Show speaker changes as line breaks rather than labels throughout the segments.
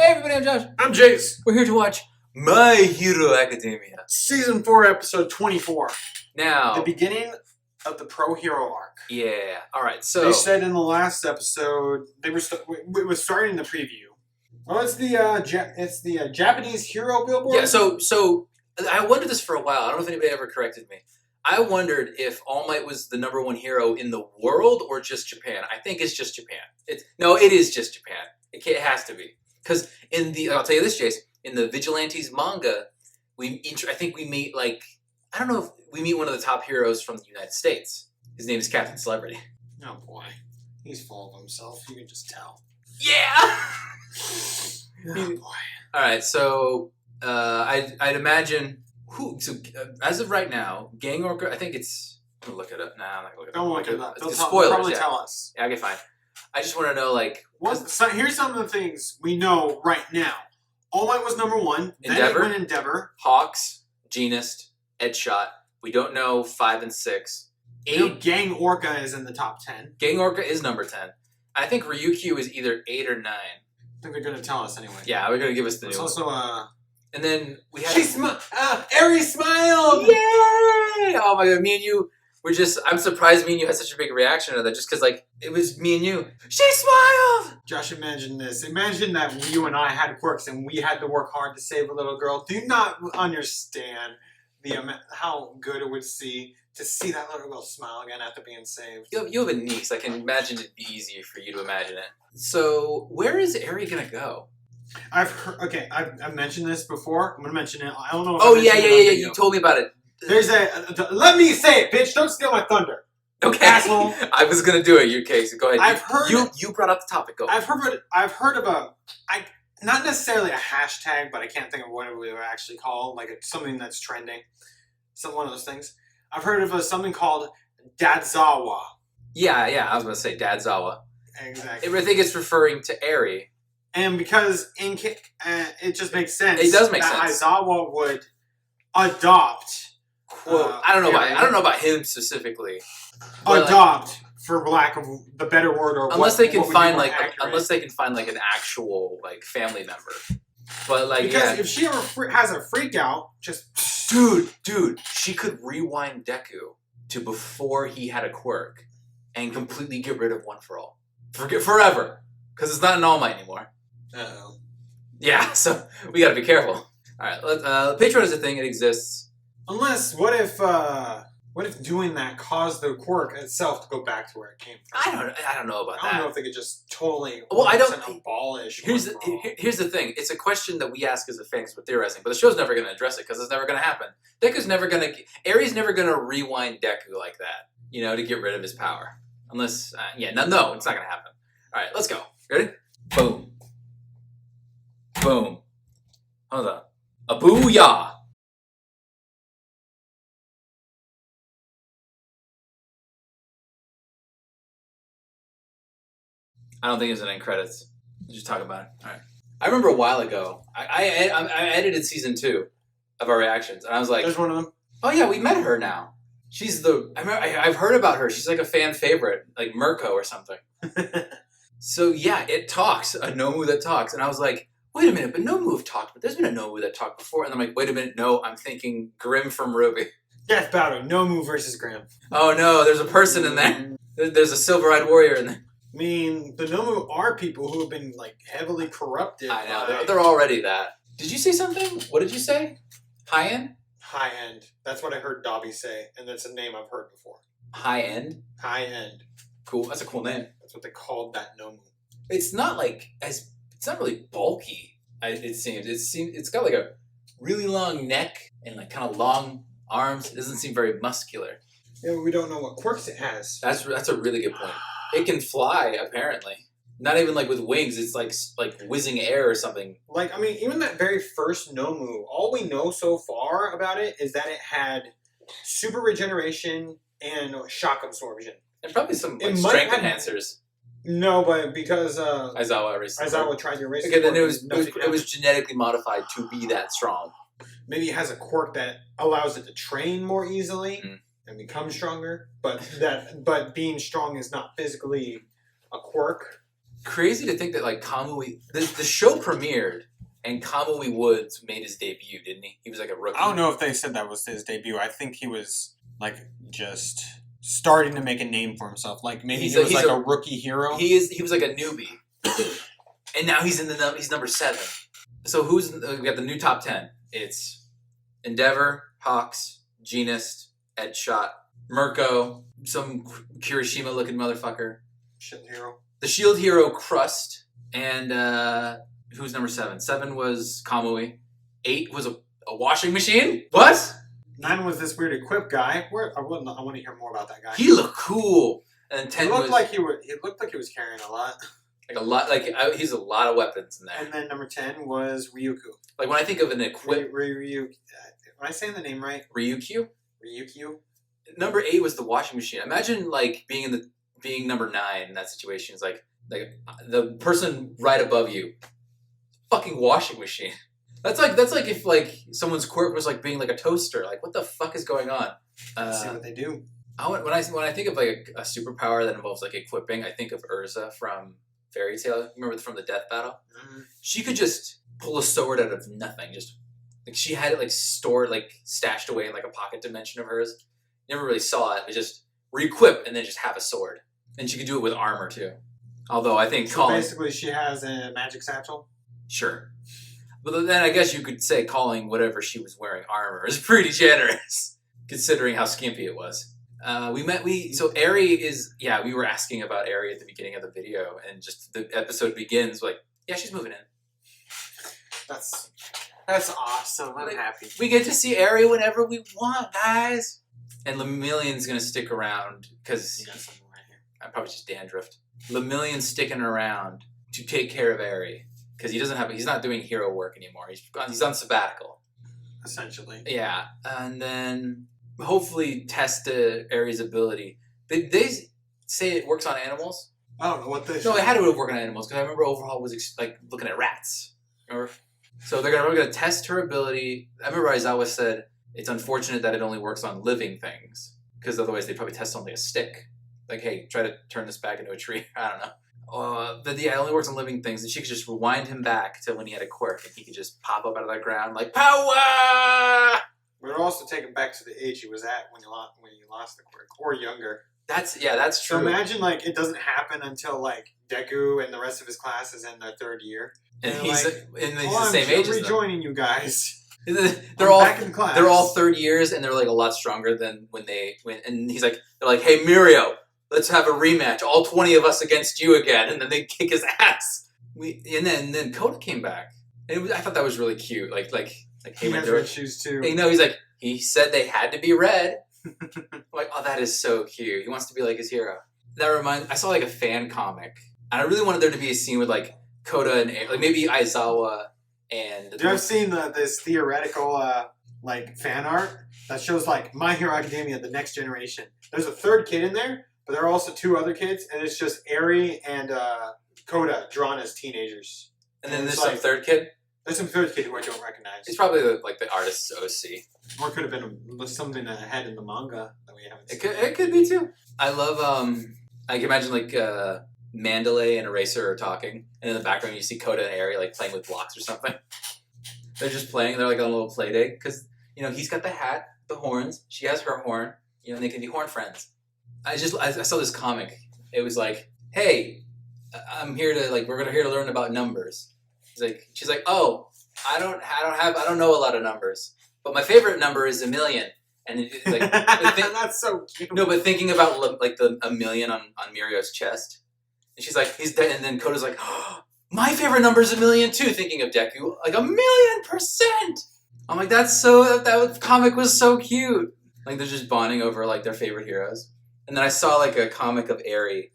everybody, I'm Josh.
I'm Jace.
We're here to watch My Hero Academia.
Season 4, episode 24.
Now,
The beginning of the Pro Hero arc.
yeah. All right. So
They said in the last episode they were it was starting the preview. Oh, it's the Japanese hero billboard.
yeah. So I wondered this for a while. I don't know if anybody ever corrected me. I wondered if All Might was the #1 hero in the world or just Japan. I think it's just Japan. It is just Japan. It has to be, because I'll tell you this, Jace. In the Vigilantes manga, I think we meet I don't know if we meet one of the top heroes from the United States. His name is Captain Celebrity.
Oh boy, he's full of himself. You can just tell.
Yeah.
Oh boy.
All right, so I'd imagine as of right now, Gang Orca. I think it's. I'm gonna look it up. Nah, I'm not gonna look it up.
Don't look it up. They'll
Spoilers.
probably
Yeah.
tell us.
Yeah, okay, fine. I just want to know,
So here's some of the things we know right now. All Might was #1. Then
Endeavor?
it went Endeavor.
Hawks, Genist, Edshot. We don't know 5 and 6. 8.
You know, Gang Orca is in the top 10.
Gang Orca is number 10. I think Ryukyu is either 8 or 9.
I think they're gonna tell us anyway.
Yeah, we're gonna give us the
There's
new
also
one. And then we had.
Eri smiled.
Yay! Oh my god, me and you. I'm surprised me and you had such a big reaction to that, just because, it was me and you. She smiled!
Josh, imagine this. Imagine that you and I had quirks and we had to work hard to save a little girl. Do you not understand how good it would to see that little girl smile again after being saved?
You have a niece. I can imagine it'd be easier for you to imagine it. So, where is Eri gonna go?
I've mentioned this before. I'm going to mention it. I don't know if
Oh, yeah. You told me about it.
There's let me say it, bitch. Don't steal my thunder.
Okay.
Asshole.
I was going to do it, UK, so go ahead.
I've heard...
You brought up the topic. Go.
I've heard of not necessarily a hashtag, but I can't think of what it would actually call. It's something that's trending. One of those things. I've heard of something called Dadzawa.
Yeah, I was going to say Dadzawa.
Exactly.
I think it's referring to Eri.
And because it just makes sense.
It does make sense.
Aizawa would adopt.
Quote. I don't know about him specifically.
Adopt, for lack of the better word, or
unless they can find an actual family member. But
because if she ever has a freak out, just
dude, she could rewind Deku to before he had a quirk and completely get rid of One for All, forever, because it's not an All Might anymore.
Uh-oh.
Yeah, so we gotta be careful. All right, Patreon is a thing; it exists.
Unless, what if doing that caused the quirk itself to go back to where it came from?
I don't know about that.
I don't know if they could just totally.
Well, I don't
abolish.
Here's the thing: it's a question that we ask as a fan because we're theorizing, but the show's never going to address it because it's never going to happen. Eri's never going to rewind Deku like that, to get rid of his power. Unless, no, it's not going to happen. All right, let's go. Ready? Boom. Boom. Hold on. A booyah! I don't think there's an end credits. We'll just talk about it. All right. I remember a while ago, I edited season 2 of our reactions, and I was like,
"There's one of them."
Oh yeah, we met her now. I've heard about her. She's like a fan favorite, like Mirko or something. So yeah, it talks, a Nomu that talks, and I was like, wait a minute, but Nomu have talked, but there's been a Nomu that talked before, and I'm like, wait a minute, no, I'm thinking Grimm from Ruby.
Death Battle, Nomu versus Grimm.
Oh no, there's a person in there. There's a silver-eyed warrior in there.
I mean, the Nomu are people who have been heavily corrupted.
I know, they're already that. Did you say something? What did you say? High end?
High end. That's what I heard Dobby say, and that's a name I've heard before.
High end?
High end.
Cool. That's a cool name.
That's what they called that Nomu.
It's not it's not really bulky. It seems it's got a really long neck and kind of long arms. It doesn't seem very muscular.
Yeah, we don't know what quirks it has.
That's a really good point. It can fly, apparently. Not even with wings. It's like whizzing air or something.
Even that very first Nomu, all we know so far about it is that it had super regeneration and shock absorption.
And probably some strength enhancers.
No, but because
Aizawa
tried to erase it.
Okay, then it was genetically modified to be that strong.
Maybe it has a quirk that allows it to train more easily and become stronger, but being strong is not physically a quirk.
Crazy to think that like Kamui, the show premiered and Kamui Woods made his debut, didn't he? He was like a rookie.
I don't know if they said that was his debut. I think he was like just starting to make a name for himself. Like maybe he was like a rookie hero.
He was like a newbie, and now he's he's number 7. So we got the new top 10. It's Endeavor, Hawks, Genist, Edshot, Mirko, some Kirishima looking motherfucker,
Shield hero.
The Shield hero Crust, and who's number 7? 7 was Kamui. 8 was a washing machine. What?
9 was this weird equip guy. I want to hear more about that guy.
He looked cool. And 10
looked like he was carrying a lot.
Like a lot. Like he's a lot of weapons in there.
And then number 10 was Ryuku.
Like when I think of an equip,
Ryuku. Am I saying the name right?
Ryukyu.
Ryukyu.
Number 8 was the washing machine. Imagine like being number 9 in that situation. It's like the person right above you, fucking washing machine. That's like if like someone's quirk was like being like a toaster. Like what the fuck is going on?
Let's see what they do.
When I think of like a superpower that involves like equipping, I think of Urza from Fairy Tail. Remember from the death battle? Mm-hmm. She could just pull a sword out of nothing. Just like she had it like stored, like stashed away in like a pocket dimension of hers. Never really saw it. But just re-equip and then just have a sword. And she could do it with armor too. Although I think
basically she has a magic satchel.
Sure. But then I guess you could say calling whatever she was wearing armor is pretty generous, considering how skimpy it was. So Eri is, we were asking about Eri at the beginning of the video, and just the episode begins like, yeah, she's moving in.
That's awesome. I'm happy.
We get to see Eri whenever we want, guys. And Lemillion's gonna stick around because I'm probably just dandruffed. Lemillion's sticking around to take care of Eri. Because he's not doing hero work anymore. He's on sabbatical.
Essentially.
Yeah. And then hopefully test Eri's ability. They say it works on animals.
I don't know what they
No, it had to work on animals because I remember Overhaul was like looking at rats. Remember? So they're going to test her ability. I remember Aizawa said it's unfortunate that it only works on living things. Because otherwise they'd probably test something like a stick. Like, hey, try to turn this back into a tree. I don't know. But yeah, it only works on living things, and she could just rewind him back to when he had a quirk, and he could just pop up out of that ground like power.
But also take him back to the age he was at when he lost the quirk, or younger.
That's true.
So imagine like it doesn't happen until like Deku and the rest of his class is in their 3rd year,
and he's the same age.
I'm rejoining you guys.
They're all
back in class.
They're all 3rd years, and they're like a lot stronger than when they went. And he's like, they're like, hey Mirio. Let's have a rematch. All 20 of us against you again, and then they kick his ass. And then Koda came back, and I thought that was really cute. Like
he has red shoes too.
You know, he's like he said they had to be red. Like, oh, that is so cute. He wants to be like his hero. I saw like a fan comic, and I really wanted there to be a scene with like Koda and like maybe Aizawa and.
You ever seen this theoretical like fan art that shows like My Hero Academia, the next generation? There's a 3rd kid in there. But there are also 2 other kids, and it's just Eri and Koda drawn as teenagers.
And then there's some 3rd kid?
There's some 3rd kid who I don't recognize.
It's probably the artist's OC.
Or it could have been something that had in the manga that we haven't seen.
It could be too. I love, I can imagine like Mandalay and Eraser are talking, and in the background you see Koda and Eri like playing with blocks or something. They're just playing, they're like on a little play date, because, you know, he's got the hat, the horns, she has her horn, you know, and they can be horn friends. I saw this comic. It was like, hey, I'm here to we're here to learn about numbers. She's like, oh, I don't know a lot of numbers, but my favorite number is 1,000,000. And it's like,
that's so cute.
No, but thinking about like the 1,000,000 on Mirio's chest, and she's like, he's dead. And then Koda's like, oh, my favorite number is 1,000,000 too. Thinking of Deku, like 1,000,000%. I'm like, that comic was so cute. Like they're just bonding over like their favorite heroes. And then I saw like a comic of Eri,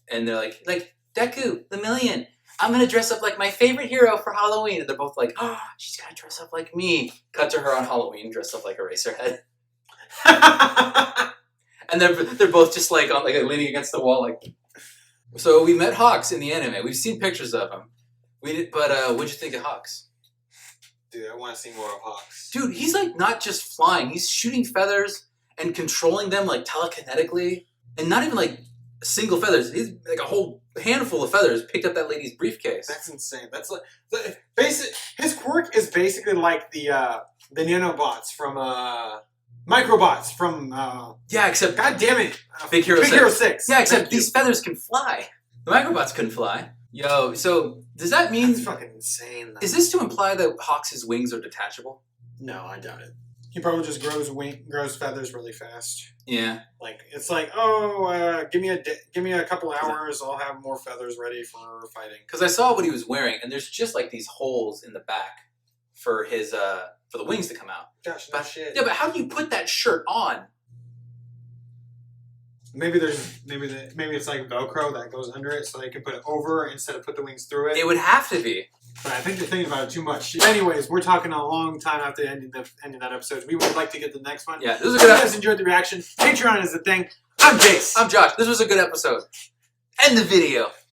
and they're like Deku, 1,000,000. I'm gonna dress up like my favorite hero for Halloween, and they're both like, oh, she's gonna dress up like me. Cut to her on Halloween, dressed up like Eraserhead. And they're both just like leaning against the wall, like. So we met Hawks in the anime. We've seen pictures of him. But what'd you think of Hawks?
Dude, I want to see more of Hawks.
Dude, he's like not just flying; he's shooting feathers and controlling them like telekinetically, and not even like single feathers. He's like a whole handful of feathers picked up that lady's briefcase.
That's insane. That's like his quirk is basically like the nanobots from microbots from
Yeah, except
God damn it,
Big Hero 6.
Hero 6.
Yeah, except
Thank you.
these feathers can fly. The microbots couldn't fly. Yo, so does that mean...
That's fucking insane. Though.
Is this to imply that Hawks' wings are detachable?
No, I doubt it. He probably just grows feathers really fast.
Yeah.
Like it's like, give me a couple hours, I'll have more feathers ready for fighting.
Because I saw what he was wearing, and there's just like these holes in the back for his for the wings to come out.
Gosh, no shit.
Yeah, but how do you put that shirt on?
Maybe it's like Velcro that goes under it, so they can put it over instead of put the wings through it.
It would have to be.
But I think you're thinking about it too much. Anyways, we're talking a long time after ending that episode. We would like to get the next one.
Yeah, this was a
If
good
you
episode.
guys enjoyed the reaction, Patreon is the thing. I'm Jace.
I'm Josh. This was a good episode. End the video.